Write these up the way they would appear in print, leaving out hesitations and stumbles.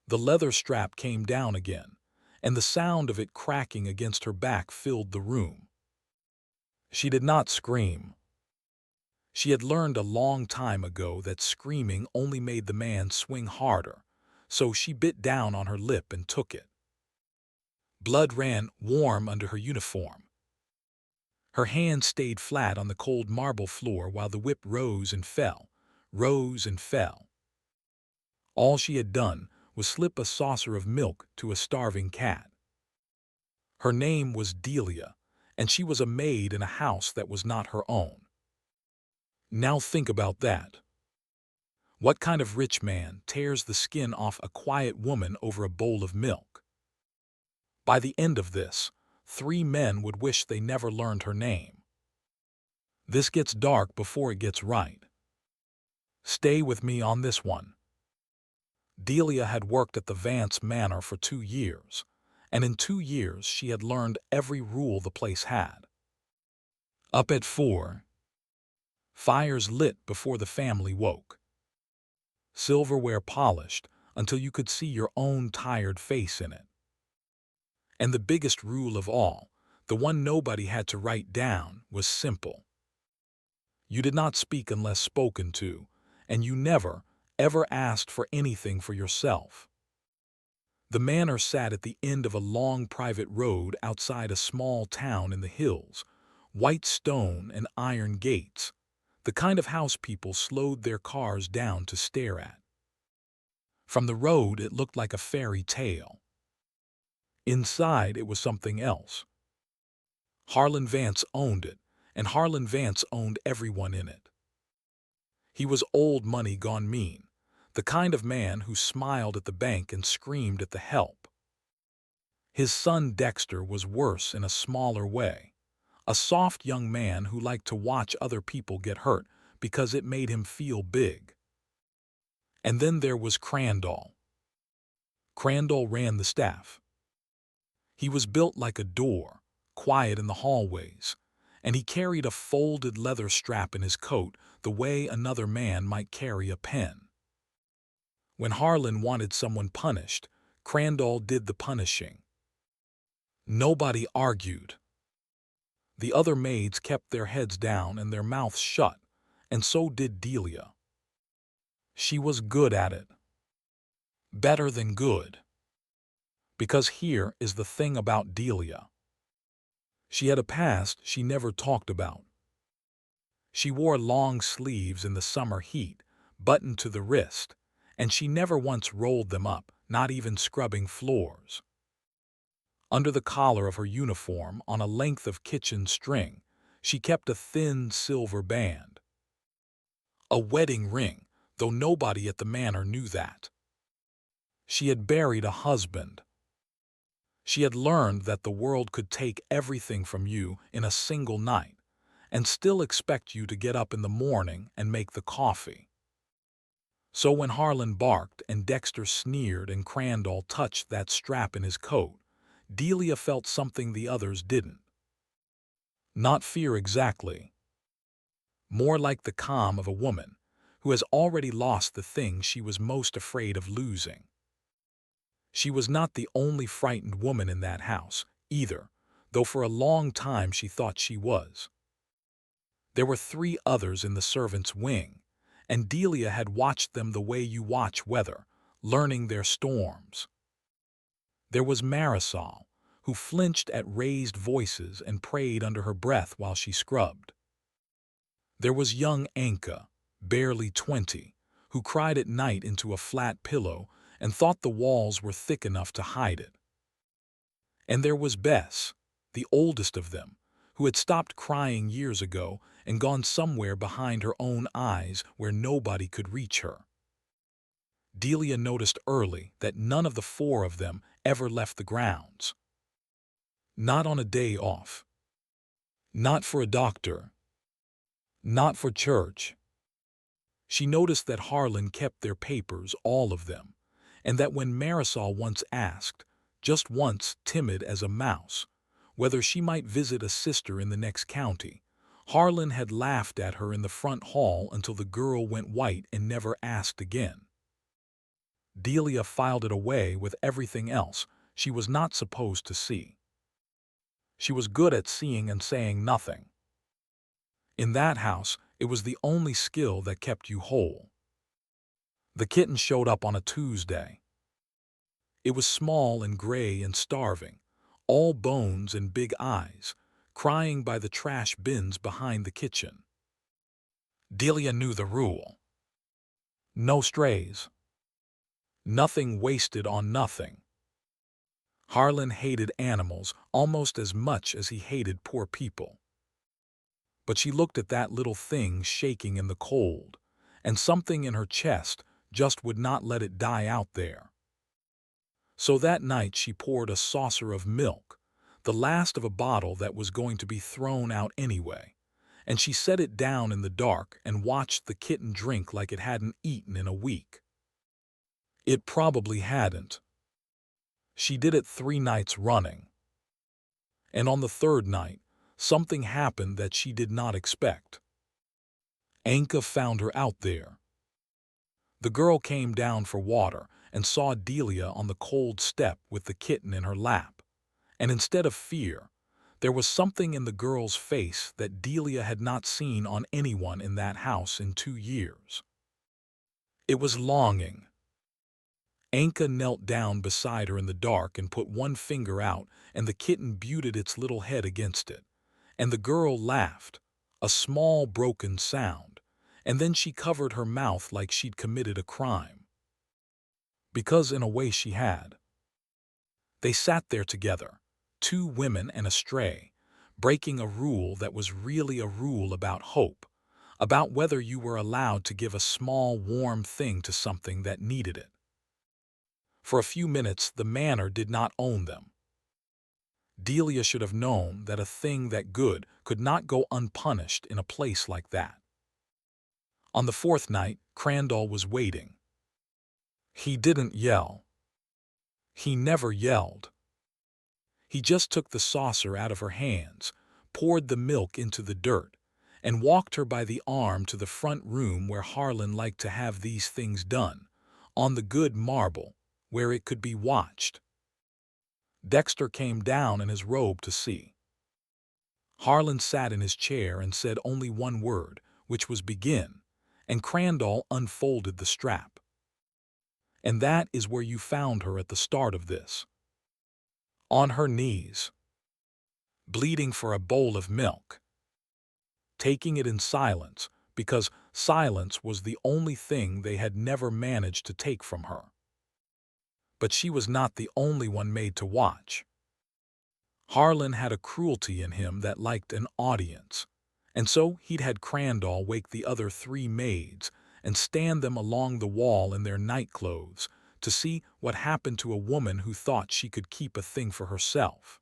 The leather strap came down again, and the sound of it cracking against her back filled the room. She did not scream. She had learned a long time ago that screaming only made the man swing harder, so she bit down on her lip and took it. Blood ran warm under her uniform. Her hand stayed flat on the cold marble floor while the whip rose and fell, rose and fell. All she had done was slip a saucer of milk to a starving cat. Her name was Delia, and she was a maid in a house that was not her own. Now think about that. What kind of rich man tears the skin off a quiet woman over a bowl of milk? By the end of this, 3 men would wish they never learned her name. This gets dark before it gets right. Stay with me on this one. Delia had worked at the Vance Manor for 2 years, and in 2 years she had learned every rule the place had. Up at 4. Fires lit before the family woke. Silverware polished until you could see your own tired face in it. And the biggest rule of all, the one nobody had to write down, was simple. You did not speak unless spoken to, and you never, ever asked for anything for yourself. The manor sat at the end of a long private road outside a small town in the hills, white stone and iron gates, the kind of house people slowed their cars down to stare at. From the road it looked like a fairy tale. Inside it was something else. Harlan Vance owned it, and Harlan Vance owned everyone in it. He was old money gone mean, the kind of man who smiled at the bank and screamed at the help. His son Dexter was worse in a smaller way, a soft young man who liked to watch other people get hurt because it made him feel big. And then there was Crandall. Crandall ran the staff. He was built like a door, quiet in the hallways, and he carried a folded leather strap in his coat the way another man might carry a pen. When Harlan wanted someone punished, Crandall did the punishing. Nobody argued. The other maids kept their heads down and their mouths shut, and so did Delia. She was good at it. Better than good. Because here is the thing about Delia. She had a past she never talked about. She wore long sleeves in the summer heat, buttoned to the wrist, and she never once rolled them up, not even scrubbing floors. Under the collar of her uniform, on a length of kitchen string, she kept a thin silver band. A wedding ring, though nobody at the manor knew that. She had buried a husband. She had learned that the world could take everything from you in a single night, and still expect you to get up in the morning and make the coffee. So when Harlan barked and Dexter sneered and Crandall touched that strap in his coat, Delia felt something the others didn't. Not fear exactly. More like the calm of a woman who has already lost the thing she was most afraid of losing. She was not the only frightened woman in that house, either, though for a long time she thought she was. There were 3 others in the servants' wing, and Delia had watched them the way you watch weather, learning their storms. There was Marisol, who flinched at raised voices and prayed under her breath while she scrubbed. There was young Anka, barely 20, who cried at night into a flat pillow and thought the walls were thick enough to hide it. And there was Bess, the oldest of them, who had stopped crying years ago and gone somewhere behind her own eyes where nobody could reach her. Delia noticed early that none of the 4 of them ever left the grounds. Not on a day off. Not for a doctor. Not for church. She noticed that Harlan kept their papers, all of them, and that when Marisol once asked, just once timid as a mouse, whether she might visit a sister in the next county, Harlan had laughed at her in the front hall until the girl went white and never asked again. Delia filed it away with everything else she was not supposed to see. She was good at seeing and saying nothing. In that house, it was the only skill that kept you whole. The kitten showed up on a Tuesday. It was small and gray and starving, all bones and big eyes, crying by the trash bins behind the kitchen. Delia knew the rule. No strays. Nothing wasted on nothing. Harlan hated animals almost as much as he hated poor people. But she looked at that little thing shaking in the cold, and something in her chest just would not let it die out there. So that night she poured a saucer of milk, the last of a bottle that was going to be thrown out anyway, and she set it down in the dark and watched the kitten drink like it hadn't eaten in a week. It probably hadn't. She did it 3 nights running. And on the 3rd night, something happened that she did not expect. Anka found her out there. The girl came down for water and saw Delia on the cold step with the kitten in her lap. And instead of fear, there was something in the girl's face that Delia had not seen on anyone in that house in 2 years. It was longing. Anka knelt down beside her in the dark and put one finger out, and the kitten butted its little head against it. And the girl laughed, a small broken sound, and then she covered her mouth like she'd committed a crime. Because in a way she had. They sat there together, 2 women and a stray, breaking a rule that was really a rule about hope, about whether you were allowed to give a small warm thing to something that needed it. For a few minutes the manor did not own them. Delia should have known that a thing that good could not go unpunished in a place like that. On the 4th night, Crandall was waiting. He didn't yell. He never yelled. He just took the saucer out of her hands, poured the milk into the dirt, and walked her by the arm to the front room where Harlan liked to have these things done, on the good marble, where it could be watched. Dexter came down in his robe to see. Harlan sat in his chair and said only one word, which was begin, and Crandall unfolded the strap. And that is where you found her at the start of this. On her knees, bleeding for a bowl of milk, taking it in silence because silence was the only thing they had never managed to take from her. But she was not the only one made to watch. Harlan had a cruelty in him that liked an audience, and so he'd had Crandall wake the other 3 maids and stand them along the wall in their nightclothes to see what happened to a woman who thought she could keep a thing for herself.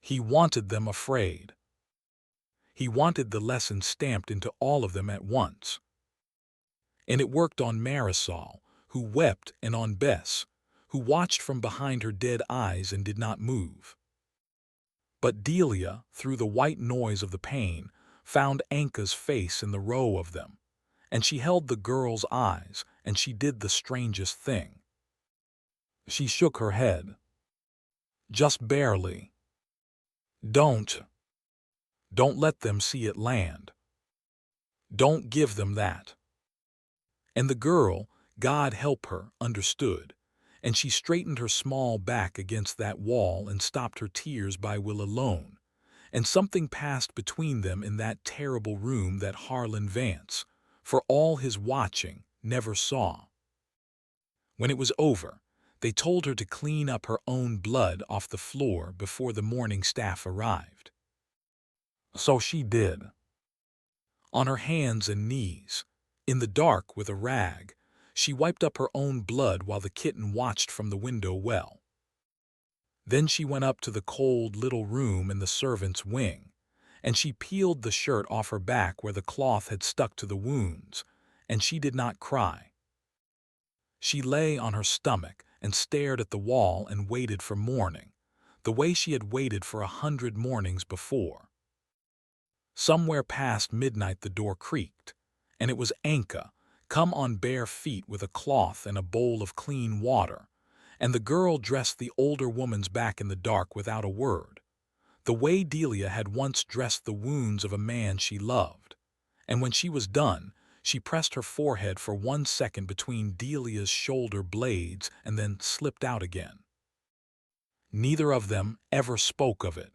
He wanted them afraid. He wanted the lesson stamped into all of them at once. And it worked on Marisol, who wept, and on Bess, who watched from behind her dead eyes and did not move. But Delia, through the white noise of the pain, found Anka's face in the row of them, and she held the girl's eyes, and she did the strangest thing. She shook her head. Just barely. Don't let them see it land. Don't give them that. And the girl, God help her, understood, and she straightened her small back against that wall and stopped her tears by will alone, and something passed between them in that terrible room that Harlan Vance, for all his watching, never saw. When it was over, they told her to clean up her own blood off the floor before the morning staff arrived. So she did. On her hands and knees, in the dark with a rag, she wiped up her own blood while the kitten watched from the window well. Then she went up to the cold little room in the servants' wing, and she peeled the shirt off her back where the cloth had stuck to the wounds, and she did not cry. She lay on her stomach and stared at the wall and waited for morning, the way she had waited for 100 mornings before. Somewhere past midnight the door creaked, and it was Anka, come on bare feet with a cloth and a bowl of clean water, and the girl dressed the older woman's back in the dark without a word, the way Delia had once dressed the wounds of a man she loved. And when she was done, she pressed her forehead for 1 second between Delia's shoulder blades and then slipped out again. Neither of them ever spoke of it.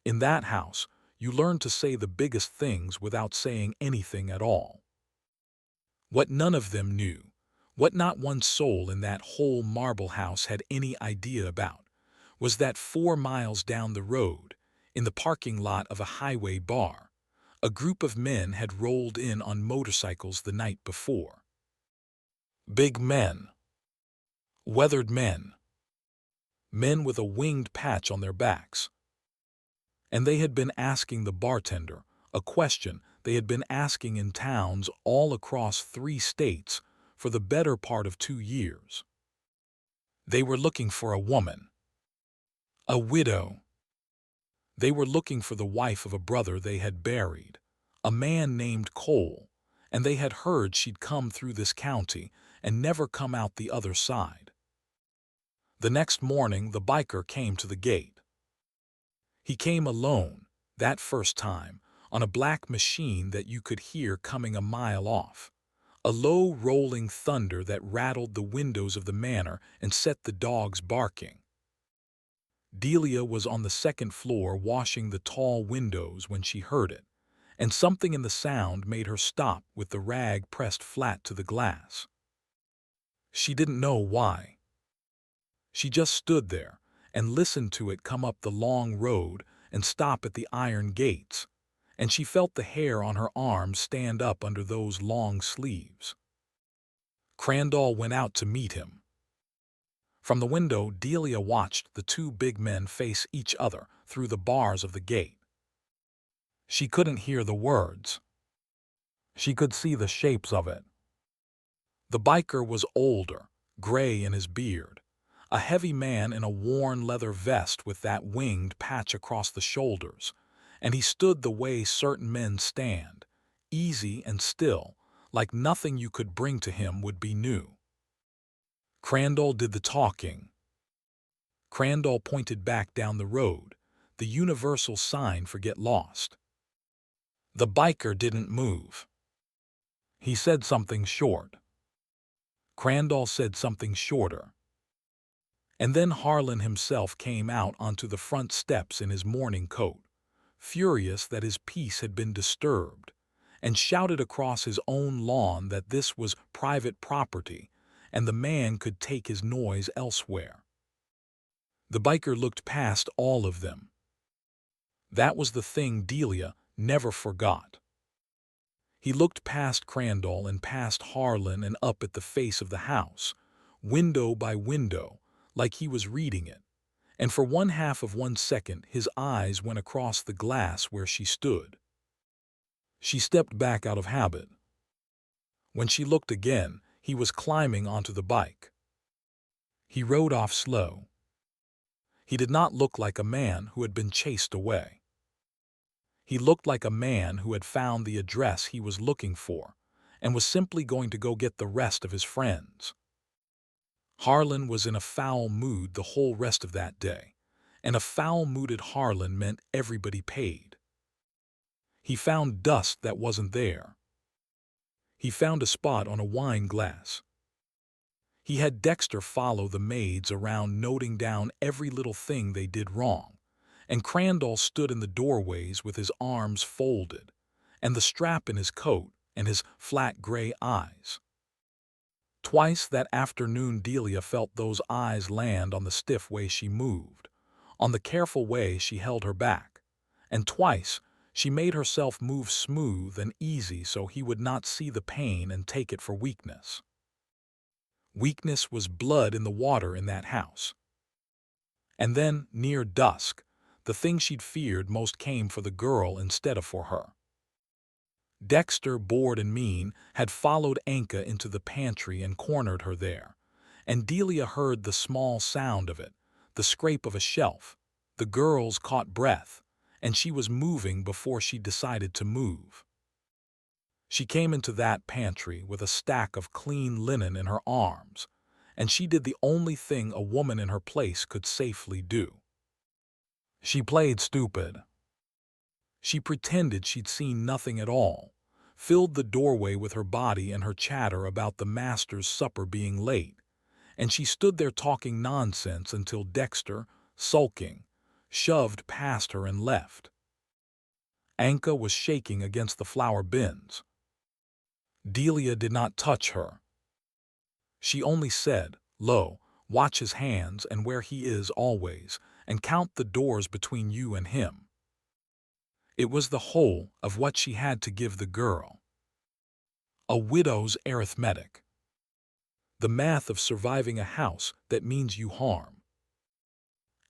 In that house, you learned to say the biggest things without saying anything at all. What none of them knew, what not one soul in that whole marble house had any idea about, was that 4 miles down the road, in the parking lot of a highway bar, a group of men had rolled in on motorcycles the night before. Big men. Weathered men. Men with a winged patch on their backs. And they had been asking the bartender a question they had been asking in towns all across 3 states for the better part of 2 years. They were looking for a woman. A widow. They were looking for the wife of a brother they had buried, a man named Cole, and they had heard she'd come through this county and never come out the other side. The next morning the biker came to the gate. He came alone, that first time, on a black machine that you could hear coming a mile off, a low rolling thunder that rattled the windows of the manor and set the dogs barking. Delia was on the second floor washing the tall windows when she heard it, and something in the sound made her stop with the rag pressed flat to the glass. She didn't know why. She just stood there and listened to it come up the long road and stop at the iron gates, and she felt the hair on her arms stand up under those long sleeves. Crandall went out to meet him. From the window, Delia watched the 2 big men face each other through the bars of the gate. She couldn't hear the words. She could see the shapes of it. The biker was older, gray in his beard, a heavy man in a worn leather vest with that winged patch across the shoulders, and he stood the way certain men stand, easy and still, like nothing you could bring to him would be new. Crandall did the talking. Crandall pointed back down the road, the universal sign for get lost. The biker didn't move. He said something short. Crandall said something shorter. And then Harlan himself came out onto the front steps in his morning coat, furious that his peace had been disturbed, and shouted across his own lawn that this was private property and the man could take his noise elsewhere. The biker looked past all of them. That was the thing Delia never forgot. He looked past Crandall and past Harlan and up at the face of the house, window by window, like he was reading it, and for 1/2 of 1 second his eyes went across the glass where she stood. She stepped back out of habit. When she looked again, he was climbing onto the bike. He rode off slow. He did not look like a man who had been chased away. He looked like a man who had found the address he was looking for and was simply going to go get the rest of his friends. Harlan was in a foul mood the whole rest of that day, and a foul-mooded Harlan meant everybody paid. He found dust that wasn't there. He found a spot on a wine glass. He had Dexter follow the maids around noting down every little thing they did wrong, and Crandall stood in the doorways with his arms folded, and the strap in his coat and his flat gray eyes. Twice that afternoon Delia felt those eyes land on the stiff way she moved, on the careful way she held her back, and twice she made herself move smooth and easy so he would not see the pain and take it for weakness. Weakness was blood in the water in that house. And then, near dusk, the thing she'd feared most came for the girl instead of for her. Dexter, bored and mean, had followed Anka into the pantry and cornered her there, and Delia heard the small sound of it, the scrape of a shelf. The girls caught breath, and she was moving before she decided to move. She came into that pantry with a stack of clean linen in her arms, and she did the only thing a woman in her place could safely do. She played stupid. She pretended she'd seen nothing at all, filled the doorway with her body and her chatter about the master's supper being late, and she stood there talking nonsense until Dexter, sulking, shoved past her and left. Anka was shaking against the flour bins. Delia did not touch her. She only said, "Lo, watch his hands and where he is always, and count the doors between you and him." It was the whole of what she had to give the girl. A widow's arithmetic. The math of surviving a house that means you harm.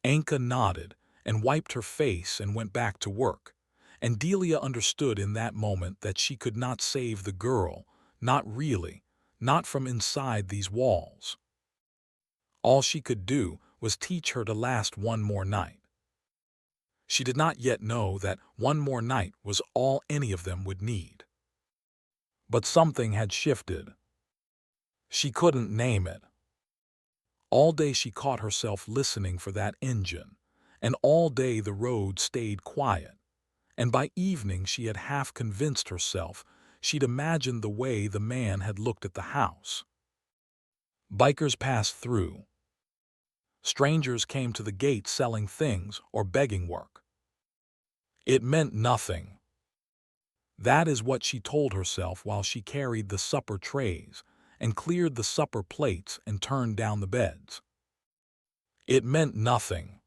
Anka nodded and wiped her face and went back to work, and Delia understood in that moment that she could not save the girl, not really, not from inside these walls. All she could do was teach her to last one more night. She did not yet know that one more night was all any of them would need. But something had shifted. She couldn't name it. All day she caught herself listening for that engine, and all day the road stayed quiet, and by evening she had half convinced herself she'd imagined the way the man had looked at the house. Bikers passed through. Strangers came to the gate selling things or begging work. It meant nothing. That is what she told herself while she carried the supper trays and cleared the supper plates and turned down the beds. It meant nothing.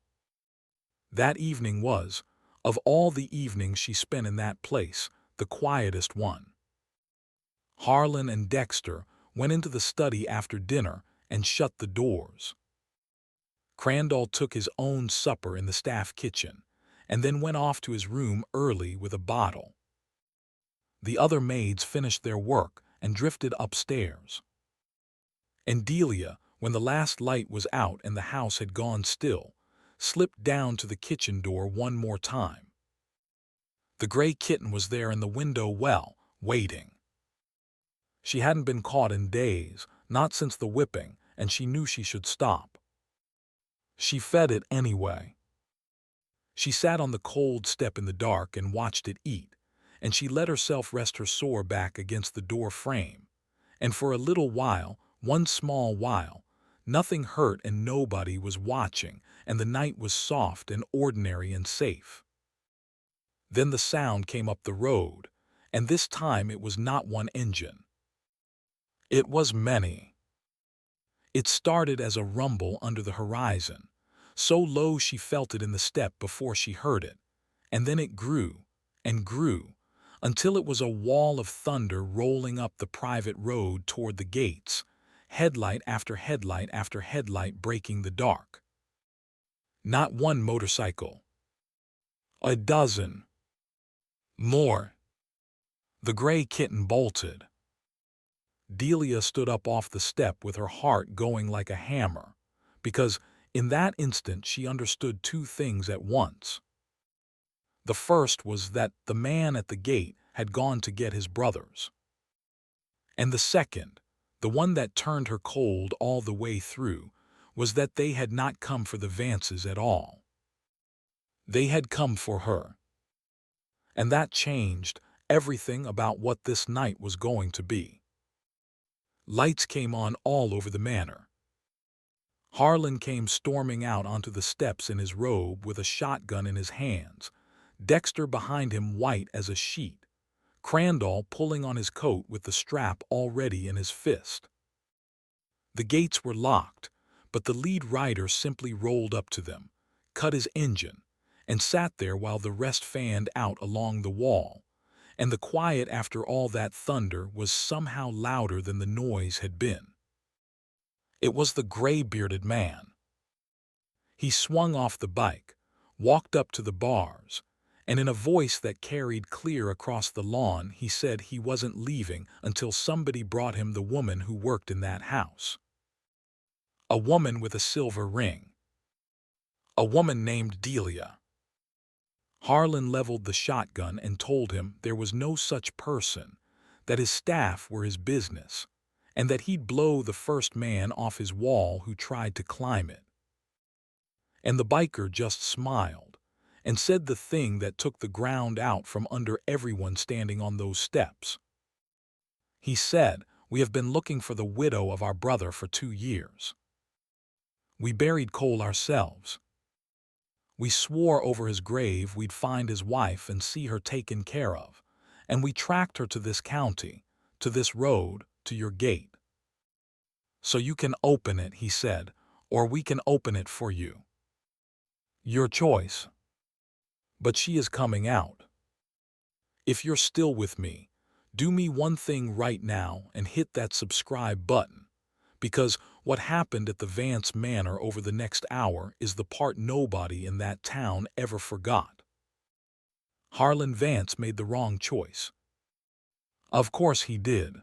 That evening was, of all the evenings she spent in that place, the quietest one. Harlan and Dexter went into the study after dinner and shut the doors. Crandall took his own supper in the staff kitchen and then went off to his room early with a bottle. The other maids finished their work and drifted upstairs. And Delia, when the last light was out and the house had gone still, slipped down to the kitchen door one more time. The gray kitten was there in the window well, waiting. She hadn't been caught in days, not since the whipping, and she knew she should stop. She fed it anyway. She sat on the cold step in the dark and watched it eat, and she let herself rest her sore back against the door frame. And for a little while, one small while, nothing hurt and nobody was watching, and the night was soft and ordinary and safe. Then the sound came up the road, and this time it was not one engine. It was many. It started as a rumble under the horizon, so low she felt it in the step before she heard it, and then it grew and grew, until it was a wall of thunder rolling up the private road toward the gates, headlight after headlight after headlight breaking the dark. Not one motorcycle. A dozen. More. The gray kitten bolted. Delia stood up off the step with her heart going like a hammer, because in that instant she understood two things at once. The first was that the man at the gate had gone to get his brothers. And the second, the one that turned her cold all the way through, was that they had not come for the Vances at all. They had come for her. And that changed everything about what this night was going to be. Lights came on all over the manor. Harlan came storming out onto the steps in his robe with a shotgun in his hands, Dexter behind him white as a sheet, Crandall pulling on his coat with the strap already in his fist. The gates were locked, but the lead rider simply rolled up to them, cut his engine, and sat there while the rest fanned out along the wall, and the quiet after all that thunder was somehow louder than the noise had been. It was the gray-bearded man. He swung off the bike, walked up to the bars, and in a voice that carried clear across the lawn he said he wasn't leaving until somebody brought him the woman who worked in that house. A woman with a silver ring. A woman named Delia. Harlan leveled the shotgun and told him there was no such person, that his staff were his business, and that he'd blow the first man off his wall who tried to climb it. And the biker just smiled and said the thing that took the ground out from under everyone standing on those steps. He said, "We have been looking for the widow of our brother for 2 years. We buried Cole ourselves. We swore over his grave we'd find his wife and see her taken care of, and we tracked her to this county, to this road, to your gate. So you can open it," he said, "or we can open it for you. Your choice. But she is coming out. If you're still with me, do me one thing right now and hit that subscribe button, because what happened at the Vance Manor over the next hour is the part nobody in that town ever forgot. Harlan Vance made the wrong choice. Of course he did.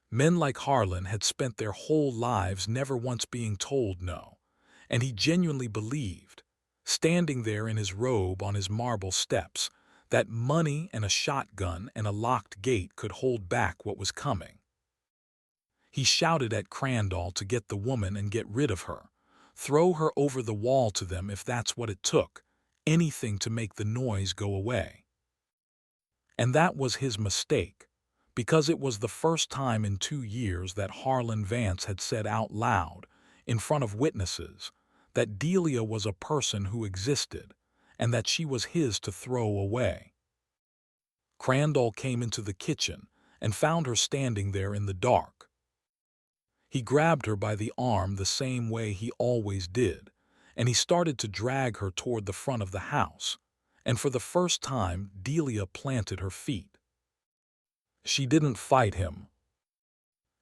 Men like Harlan had spent their whole lives never once being told no, and he genuinely believed, standing there in his robe on his marble steps, that money and a shotgun and a locked gate could hold back what was coming. He shouted at Crandall to get the woman and get rid of her, throw her over the wall to them if that's what it took, anything to make the noise go away. And that was his mistake, because it was the first time in 2 years that Harlan Vance had said out loud, in front of witnesses, that Delia was a person who existed, and that she was his to throw away. Crandall came into the kitchen and found her standing there in the dark. He grabbed her by the arm the same way he always did, and he started to drag her toward the front of the house, and for the first time Delia planted her feet. She didn't fight him.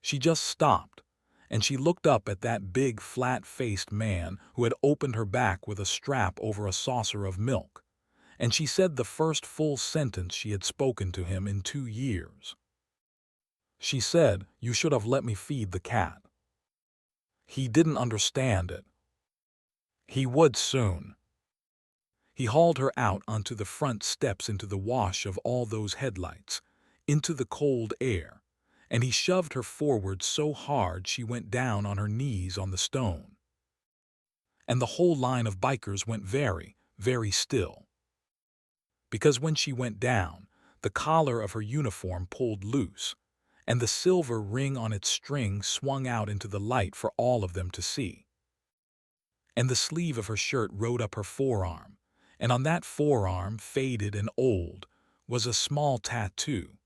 She just stopped, and she looked up at that big, flat-faced man who had opened her back with a strap over a saucer of milk, and she said the first full sentence she had spoken to him in 2 years. She said, "You should have let me feed the cat." He didn't understand it. He would soon. He hauled her out onto the front steps into the wash of all those headlights, into the cold air, and he shoved her forward so hard she went down on her knees on the stone. And the whole line of bikers went very, very still. Because when she went down, the collar of her uniform pulled loose, and the silver ring on its string swung out into the light for all of them to see. And the sleeve of her shirt rode up her forearm, and on that forearm, faded and old, was a small tattoo.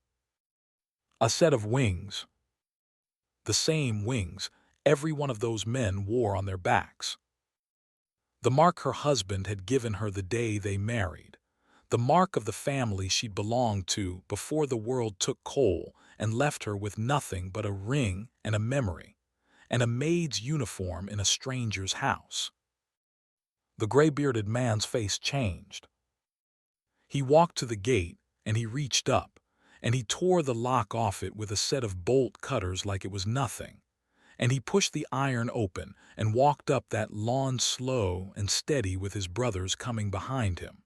A set of wings. The same wings every one of those men wore on their backs. The mark her husband had given her the day they married. The mark of the family she'd belonged to before the world took Cole and left her with nothing but a ring and a memory, and a maid's uniform in a stranger's house. The gray-bearded man's face changed. He walked to the gate, and he reached up, and he tore the lock off it with a set of bolt cutters like it was nothing, and he pushed the iron open and walked up that lawn slow and steady with his brothers coming behind him.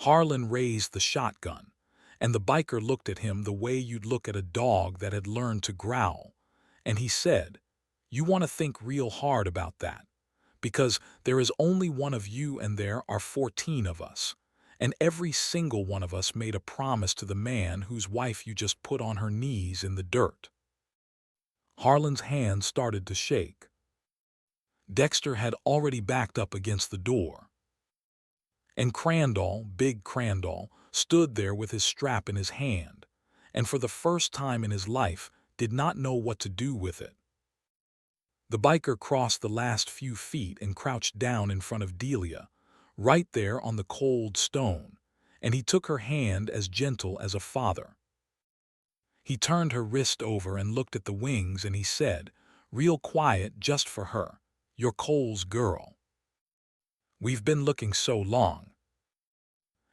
Harlan raised the shotgun, and the biker looked at him the way you'd look at a dog that had learned to growl, and he said, "You want to think real hard about that, because there is only one of you and there are 14 of us, and every single one of us made a promise to the man whose wife you just put on her knees in the dirt." Harlan's hand started to shake. Dexter had already backed up against the door. And Crandall, big Crandall, stood there with his strap in his hand, and for the first time in his life did not know what to do with it. The biker crossed the last few feet and crouched down in front of Delia, right there on the cold stone, and he took her hand as gentle as a father. He turned her wrist over and looked at the wings, and he said, real quiet just for her, "You're Cole's girl. We've been looking so long."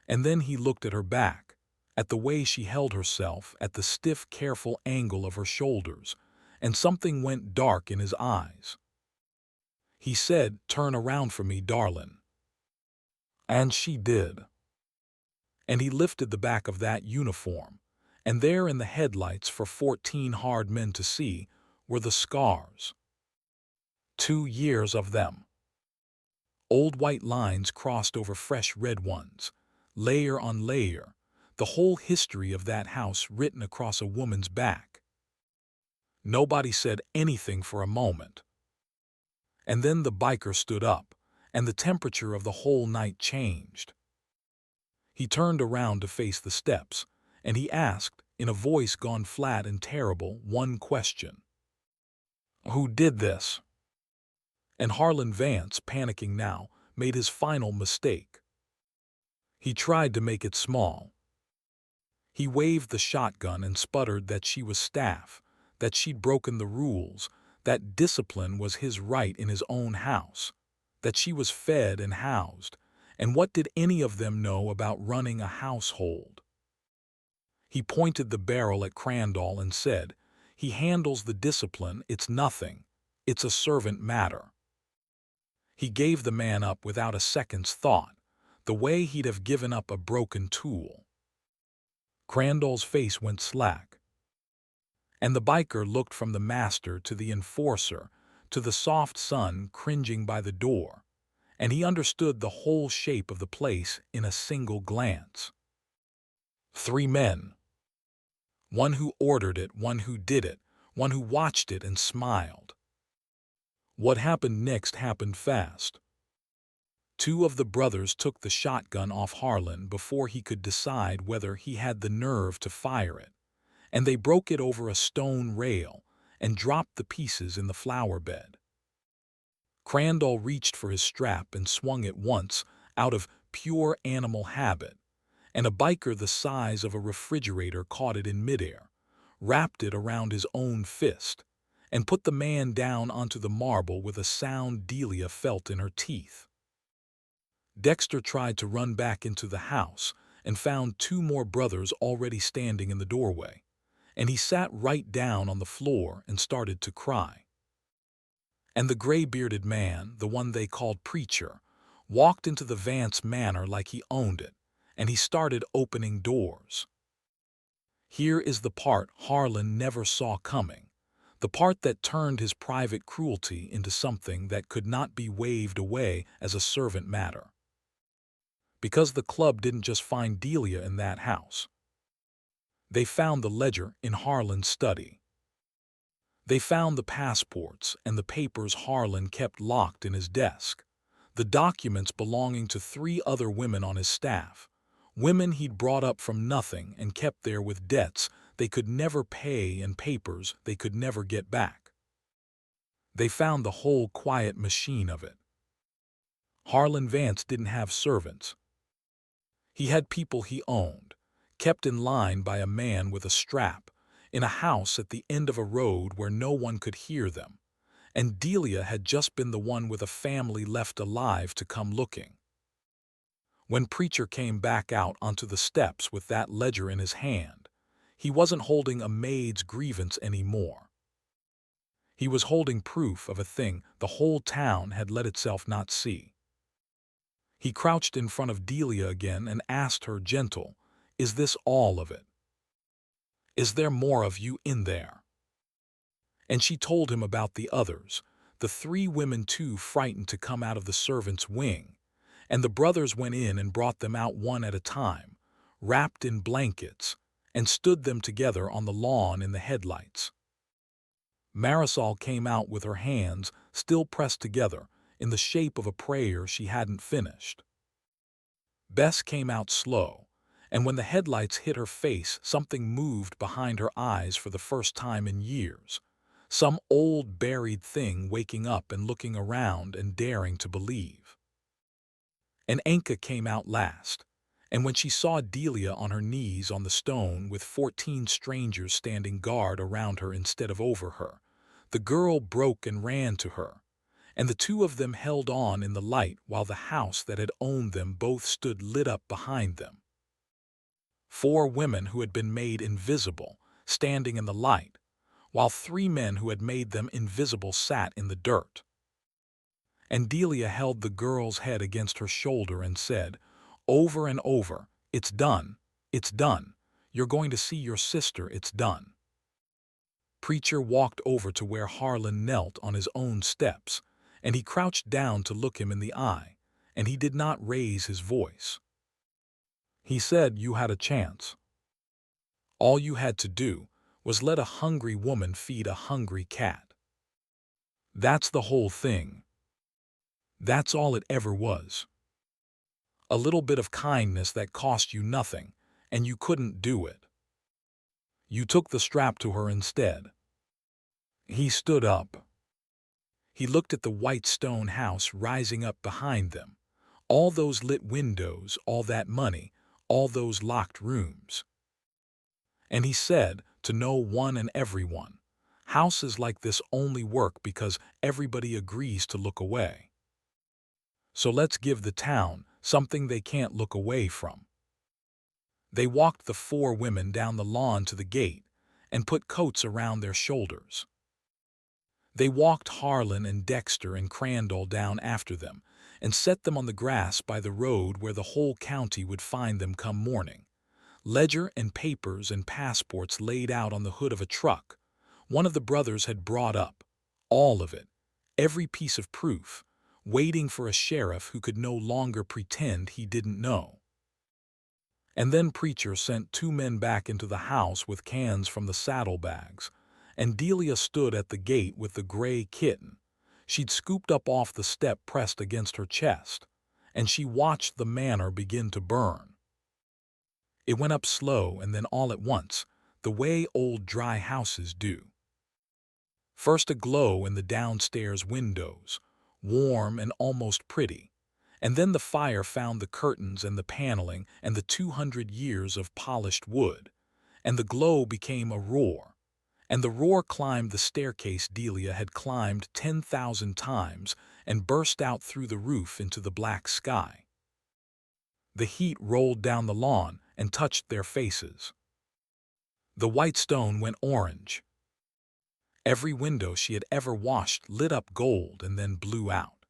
And then he looked at her back, at the way she held herself, at the stiff, careful angle of her shoulders, and something went dark in his eyes. He said, "Turn around for me, darlin'." And she did. And he lifted the back of that uniform, And there in the headlights for 14 hard men to see were the scars. 2 years of them. Old white lines crossed over fresh red ones, layer on layer, the whole history of that house written across a woman's back. Nobody said anything for a moment. And then the biker stood up, and the temperature of the whole night changed. He turned around to face the steps, and he asked, in a voice gone flat and terrible, one question. "Who did this?" And Harlan Vance, panicking now, made his final mistake. He tried to make it small. He waved the shotgun and sputtered that she was staff, that she'd broken the rules, that discipline was his right in his own house, that she was fed and housed, and what did any of them know about running a household? He pointed the barrel at Crandall and said, "He handles the discipline, it's nothing. It's a servant matter." He gave the man up without a second's thought, the way he'd have given up a broken tool. Crandall's face went slack. And the biker looked from the master to the enforcer, to the soft sun cringing by the door, and he understood the whole shape of the place in a single glance. 3 men. One who ordered it, one who did it, one who watched it and smiled. What happened next happened fast. 2 of the brothers took the shotgun off Harlan before he could decide whether he had the nerve to fire it, and they broke it over a stone rail and dropped the pieces in the flower bed. Crandall reached for his strap and swung it once, out of pure animal habit, and a biker the size of a refrigerator caught it in midair, wrapped it around his own fist, and put the man down onto the marble with a sound Delia felt in her teeth. Dexter tried to run back into the house and found 2 more brothers already standing in the doorway, and he sat right down on the floor and started to cry. And the gray-bearded man, the one they called Preacher, walked into the Vance manor like he owned it, and he started opening doors. Here is the part Harlan never saw coming, the part that turned his private cruelty into something that could not be waved away as a servant matter. Because the club didn't just find Delia in that house. They found the ledger in Harlan's study. They found the passports and the papers Harlan kept locked in his desk, the documents belonging to 3 other women on his staff, women he'd brought up from nothing and kept there with debts they could never pay and papers they could never get back. They found the whole quiet machine of it. Harlan Vance didn't have servants. He had people he owned, kept in line by a man with a strap, in a house at the end of a road where no one could hear them, and Delia had just been the one with a family left alive to come looking. When Preacher came back out onto the steps with that ledger in his hand, he wasn't holding a maid's grievance anymore. He was holding proof of a thing the whole town had let itself not see. He crouched in front of Delia again and asked her gentle, "Is this all of it? Is there more of you in there?" And she told him about the others, the 3 women too frightened to come out of the servants' wing, and the brothers went in and brought them out one at a time, wrapped in blankets, and stood them together on the lawn in the headlights. Marisol came out with her hands still pressed together in the shape of a prayer she hadn't finished. Bess came out slow, and when the headlights hit her face, something moved behind her eyes for the first time in years. Some old buried thing waking up and looking around and daring to believe. And Anka came out last, and when she saw Delia on her knees on the stone with 14 strangers standing guard around her instead of over her, the girl broke and ran to her, and the 2 of them held on in the light while the house that had owned them both stood lit up behind them. 4 women who had been made invisible, standing in the light, while 3 men who had made them invisible sat in the dirt. And Delia held the girl's head against her shoulder and said, over and over, "It's done, it's done. You're going to see your sister, it's done." Preacher walked over to where Harlan knelt on his own steps, and he crouched down to look him in the eye, and he did not raise his voice. He said, "You had a chance. All you had to do was let a hungry woman feed a hungry cat. That's the whole thing. That's all it ever was. A little bit of kindness that cost you nothing, and you couldn't do it. You took the strap to her instead." He stood up. He looked at the white stone house rising up behind them, all those lit windows, all that money, all those locked rooms. And he said to no one and everyone, houses like this only work because everybody agrees to look away. So let's give the town something they can't look away from. They walked the four women down the lawn to the gate and put coats around their shoulders. They walked Harlan and Dexter and Crandall down after them and set them on the grass by the road where the whole county would find them come morning. Ledger and papers and passports laid out on the hood of a truck. One of the brothers had brought up. All of it, every piece of proof, waiting for a sheriff who could no longer pretend he didn't know. And then Preacher sent two men back into the house with cans from the saddlebags, and Delia stood at the gate with the gray kitten. She'd scooped up off the step pressed against her chest, and she watched the manor begin to burn. It went up slow and then all at once, the way old dry houses do. First a glow in the downstairs windows, warm and almost pretty, and then the fire found the curtains and the paneling and the 200 years of polished wood, and the glow became a roar, and the roar climbed the staircase Delia had climbed 10,000 times and burst out through the roof into the black sky. The heat rolled down the lawn and touched their faces. The white stone went orange. Every window she had ever washed lit up gold and then blew out.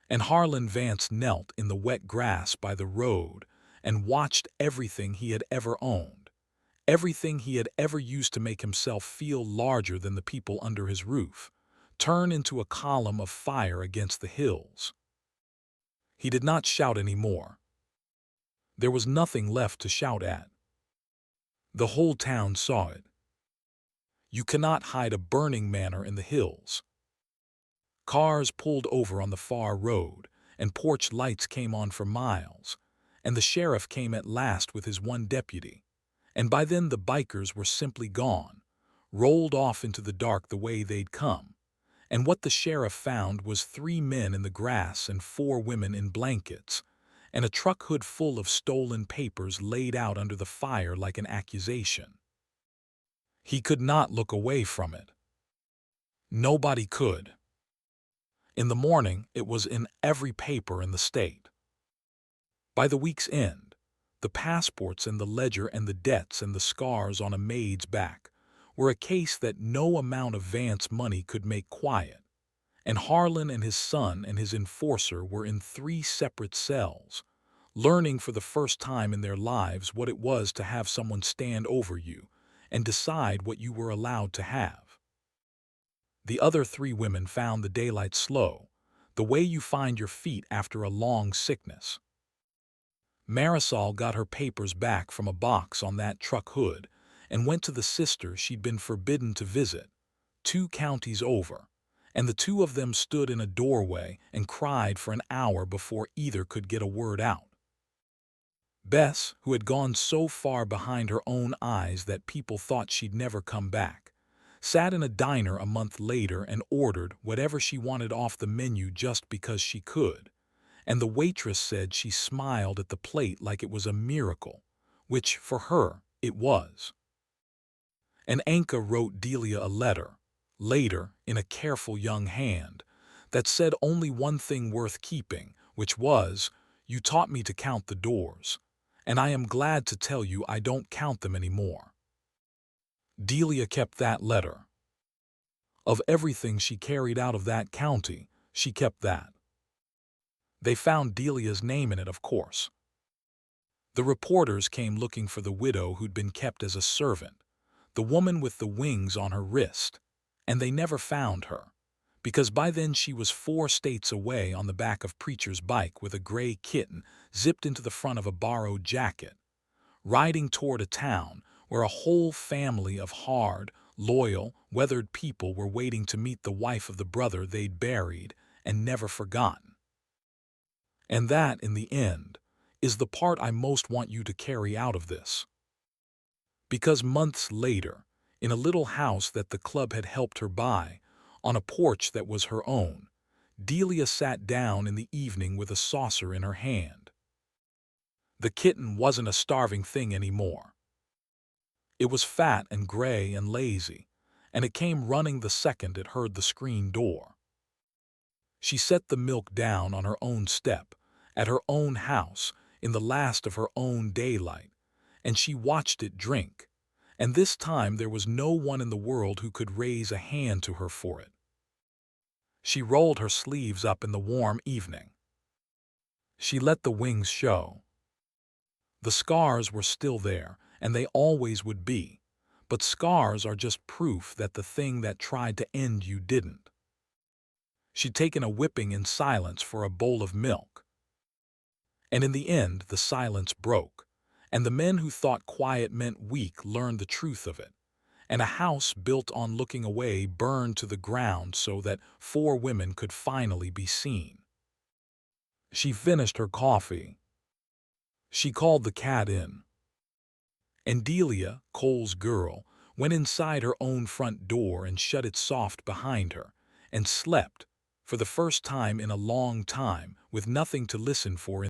And Harlan Vance knelt in the wet grass by the road and watched everything he had ever owned, everything he had ever used to make himself feel larger than the people under his roof, turn into a column of fire against the hills. He did not shout any more. There was nothing left to shout at. The whole town saw it. You cannot hide a burning manor in the hills. Cars pulled over on the far road, and porch lights came on for miles, and the sheriff came at last with his one deputy, and by then the bikers were simply gone, rolled off into the dark the way they'd come, and what the sheriff found was 3 men in the grass and 4 women in blankets, and a truck hood full of stolen papers laid out under the fire like an accusation. He could not look away from it. Nobody could. In the morning, it was in every paper in the state. By the week's end, the passports and the ledger and the debts and the scars on a maid's back were a case that no amount of Vance money could make quiet, and Harlan and his son and his enforcer were in 3 separate cells, learning for the first time in their lives what it was to have someone stand over you and decide what you were allowed to have. The other 3 women found the daylight slow, the way you find your feet after a long sickness. Marisol got her papers back from a box on that truck hood and went to the sister she'd been forbidden to visit, 2 counties over, and the 2 of them stood in a doorway and cried for an hour before either could get a word out. Bess, who had gone so far behind her own eyes that people thought she'd never come back, sat in a diner a month later and ordered whatever she wanted off the menu just because she could, and the waitress said she smiled at the plate like it was a miracle, which, for her, it was. And Anka wrote Delia a letter, later, in a careful young hand, that said only one thing worth keeping, which was, "You taught me to count the doors, and I am glad to tell you I don't count them anymore." Delia kept that letter. Of everything she carried out of that county, she kept that. They found Delia's name in it, of course. The reporters came looking for the widow who'd been kept as a servant, the woman with the wings on her wrist, and they never found her, because by then she was 4 states away on the back of Preacher's bike with a gray kitten zipped into the front of a borrowed jacket, riding toward a town where a whole family of hard, loyal, weathered people were waiting to meet the wife of the brother they'd buried and never forgotten. And that, in the end, is the part I most want you to carry out of this. Because months later, in a little house that the club had helped her buy, on a porch that was her own, Delia sat down in the evening with a saucer in her hand. The kitten wasn't a starving thing anymore. It was fat and gray and lazy, and it came running the second it heard the screen door. She set the milk down on her own step, at her own house, in the last of her own daylight, and she watched it drink, and this time there was no one in the world who could raise a hand to her for it. She rolled her sleeves up in the warm evening. She let the wings show. The scars were still there, and they always would be, but scars are just proof that the thing that tried to end you didn't. She'd taken a whipping in silence for a bowl of milk. And in the end, the silence broke, and the men who thought quiet meant weak learned the truth of it, and a house built on looking away burned to the ground so that 4 women could finally be seen. She finished her coffee. She called the cat in. And Delia, Cole's girl, went inside her own front door and shut it soft behind her, and slept, for the first time in a long time, with nothing to listen for